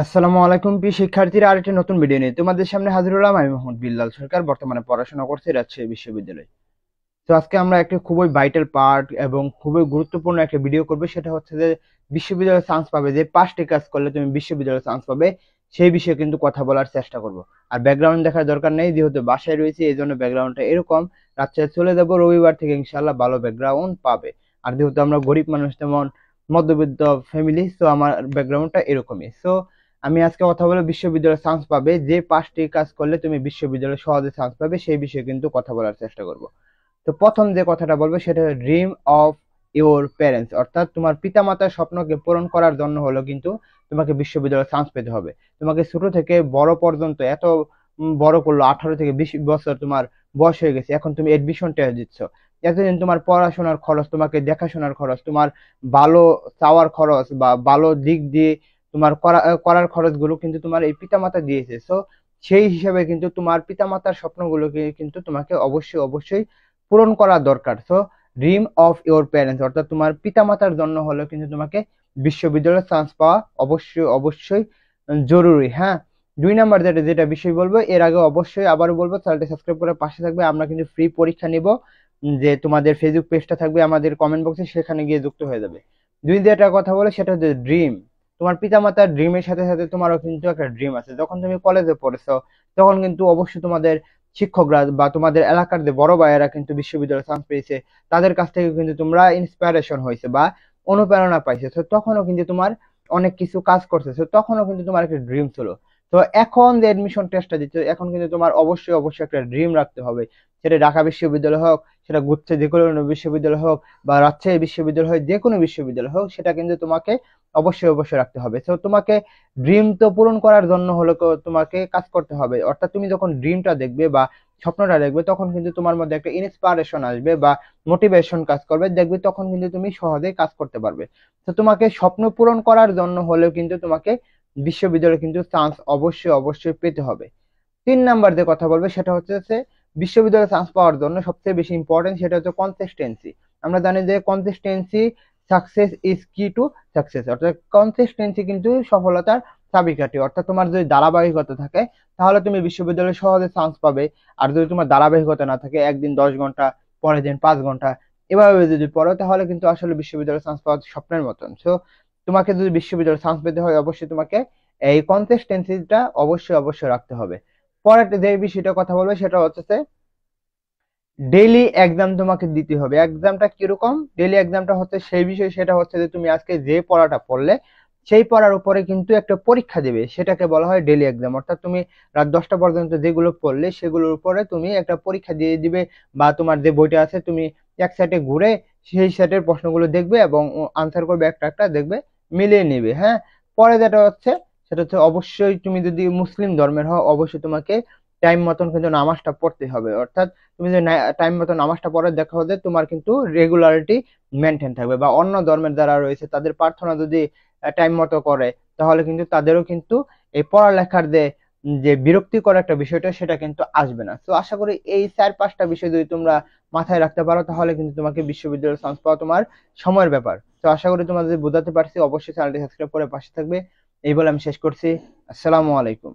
আসসালামু আলাইকুম প্রিয় শিক্ষার্থীরা, আরেকটি নতুন ভিডিও নিয়ে তোমাদের সামনে হাজির হলাম। আমি মোহাম্মদ বিল্লাল সরকার, বর্তমানে পড়াশোনা করছি রাজশাহী বিশ্ববিদ্যালয়ে। তো আজকে আমরা একটি খুবই ভাইটাল পার্ট এবং খুবই গুরুত্বপূর্ণ একটা ভিডিও করব। সেটা হচ্ছে যে বিশ্ববিদ্যালয়ে চান্স পাবে, যে 5টি কাজ করলে তুমি বিশ্ববিদ্যালয়ে চান্স পাবে, সেই বিষয়ে কিন্তু কথা বলার চেষ্টা করব। আর ব্যাকগ্রাউন্ড দেখার দরকার নেই, যেহেতু বাসায় রয়েছে এই জন্য ব্যাকগ্রাউন্ডটা এরকম। রাজশাহী চলে যাব, রবিবার থেকে ইনশাল্লাহ ভালো ব্যাকগ্রাউন্ড পাবে। আর যেহেতু আমরা গরিব মানুষ, তেমন মধ্যবিত্ত ফ্যামিলি, তো আমার ব্যাকগ্রাউন্ডটা এরকমই। সো আমি আজকে কথা বলে বিশ্ববিদ্যালয়ে চান্স পাবে, যে 5টি কাজ করলে তুমি বিশ্ববিদ্যালয়ে সহজে চান্স পাবে, সেই বিষয়ে কিন্তু কথা বলার চেষ্টা করব। তো প্রথম যে কথাটা বলবো সেটা হলো ড্রিম অফ ইওর প্যারেন্টস, অর্থাৎ তোমার পিতামাতার স্বপ্নকে পূরণ করার জন্য হলো কিন্তু তোমাকে বিশ্ববিদ্যালয়ে চান্স পেতে হবে। তোমাকে ছোট থেকে বড় পর্যন্ত এত বড় করলো, 18 থেকে 20 বছর তোমার বয়স হয়ে গেছে, এখন তুমি এডমিশন টেস্ট দিচ্ছ। এতদিন তোমার পড়াশোনার খরচ, তোমাকে দেখাশোনার খরচ, তোমার ভালো চাওয়ার খরচ বা ভালো দিক দিয়ে তোমার করার খরচগুলো কিন্তু তোমার এই পিতামাতা দিয়েছে। সো সেই হিসাবে কিন্তু তোমার পিতামাতার স্বপ্নগুলোকে কিন্তু তোমাকে অবশ্যই অবশ্যই পূরণ করা দরকার। So dream of your parents, অর্থাৎ তোমার পিতামাতার জন্য হলেও কিন্তু তোমাকে বিশ্ববিদ্যালয়ে চান্স পাওয়া অবশ্যই অবশ্যই জরুরি। হ্যাঁ, 2 নাম্বার যেটা যেটা বিষয় বলবো, এর আগে অবশ্যই আবারও বলবো, চ্যানেলটি সাবস্ক্রাইব করে পাশে থাকবে। আমরা কিন্তু ফ্রি পরীক্ষা নিব, যে তোমাদের ফেসবুক পেজটা থাকবে আমাদের কমেন্ট বক্সে, সেখানে গিয়ে যুক্ত হয়ে যাবে। যেটা কথা বলে সেটা হচ্ছে ড্রিম। তোমার পিতামাতার ড্রিমের সাথে সাথে তোমারও কিন্তু একটা ড্রিম আছে। যখন তুমি কলেজে পড়েছো, তখন কিন্তু অবশ্যই তোমাদের শিক্ষকরা বা তোমাদের এলাকার যে বড় ভাইয়েরা কিন্তু বিশ্ববিদ্যালয়ে চান্স পেয়েছে, তাদের কাছ থেকে কিন্তু তোমরা ইন্সপিরেশন হয়েছে বা অনুপ্রেরণা পাইছে। তো তখনও কিন্তু তোমার অনেক কিছু কাজ করছে, তো তখনও কিন্তু তোমার একটা ড্রিম ছিল। তো এখন যে এডমিশন টেস্টটা দিচ্ছে, এখন কিন্তু তোমার অবশ্যই অবশ্যই একটা ড্রিম রাখতে হবে। সেটা ঢাকা বিশ্ববিদ্যালয় হোক, সেটা গুচ্ছে যে কোনো বিশ্ববিদ্যালয় হোক, বা রাজশাহী বিশ্ববিদ্যালয় হোক, যে কোনো বিশ্ববিদ্যালয় হোক, সেটা কিন্তু তোমাকে অবশ্যই অবশ্যই রাখতে হবে। তো তোমাকে ড্রিম তো পূরণ করার জন্য হলো তোমাকে কাজ করতে হবে। অর্থাৎ তুমি যখন ড্রিমটা দেখবে বা স্বপ্নটা দেখবে, তখন কিন্তু তোমার মধ্যে একটা ইন্সপিরেশন আসবে বা মোটিভেশন কাজ করবে, দেখবে তখন কিন্তু তুমি সহজেই কাজ করতে পারবে। তো তোমাকে স্বপ্ন পূরণ করার জন্য হলেও কিন্তু তোমাকে বিশ্ববিদ্যালয়ে কিন্তু চান্স অবশ্যই অবশ্যই পেতে হবে। 3 নাম্বার যে কথা বলবে সেটা হচ্ছে যে বিশ্ববিদ্যালয়ে চান্স পাওয়ার জন্য সবচেয়ে বেশি ইম্পর্টেন্ট সেটা হচ্ছে কনসিস্টেন্সি। আমরা জানি যে কনসিস্টেন্সি সাকসেস ইজ কি টু সাকসেস, অর্থাৎ কনসিস্টেন্সি কিন্তু সফলতার চাবিকাঠি। অর্থাৎ তোমার যদি ধারাবাহিকতা থাকে, তাহলে তুমি বিশ্ববিদ্যালয়ে সহজে চান্স পাবে। আর যদি তোমার ধারাবাহিকতা না থাকে, একদিন 10 ঘন্টা, পরের দিন 5 ঘন্টা এভাবে যদি পড়ো, তাহলে কিন্তু আসলে বিশ্ববিদ্যালয়ে চান্স পাওয়া স্বপ্নের মতন। সো তোমাকে যদি বিশ্ববিদ্যালয়ে চান্স পেতে হয়, অবশ্যই তোমাকে এই কনসিস্টেন্সিটা অবশ্যই অবশ্যই রাখতে হবে। পরে যে বিষয়টা কথা বলবে সেটা হচ্ছে ডেইলি এক্সাম তোমাকে দিতে হবে। এক্সামটা কিরকম? ডেইলি এক্সামটা হচ্ছে সেই বিষয়, সেটা হচ্ছে যে তুমি আজকে যে পড়াটা পড়লে, সেই পড়ার উপরে কিন্তু একটা পরীক্ষা দেবে, সেটাকে বলা হয় ডেইলি এক্সাম। অর্থাৎ তুমি রাত 10টা পর্যন্ত যেগুলো পড়লে, সেগুলোর উপরে তুমি একটা পরীক্ষা দিয়ে দিবে, বা তোমার যে বইটা আছে তুমি এক সাইডে ঘুরে সেই সাইডের প্রশ্নগুলো দেখবে এবং আনসার করবে, একটা একটা দেখবে মিলিয়ে নিবে। হ্যাঁ, পরে যেটা হচ্ছে সেটা হচ্ছে অবশ্যই তুমি যদি মুসলিম ধর্মের হও, অবশ্যই তোমাকে টাইম মতন কিন্তু নামাজটা পড়তে হবে। অর্থাৎ তুমি যে টাইম মতো নামাজটা পড়ে, দেখা হলে তোমার কিন্তু রেগুলারিটি মেনটেন থাকবে। বা অন্য ধর্মের যারা রয়েছে, তাদের প্রার্থনা যদি টাইম মতো করে, তাহলে কিন্তু তাদেরও কিন্তু এই পড়ালেখার যে যে বিরক্তিকর একটা বিষয়টা, সেটা কিন্তু আসবে না। তো আশা করি এই 4-5টা বিষয় যদি তোমরা মাথায় রাখতে পারো, তাহলে কিন্তু তোমাকে বিশ্ববিদ্যালয়ের চান্স পাওয়া তোমার সময়ের ব্যাপার। তো আশা করি তোমাদের বোঝাতে পারছি। অবশ্যই চ্যানেলটি সাবস্ক্রাইব করে পাশে থাকবে। এই বলে আমি শেষ করছি। আসসালামু আলাইকুম।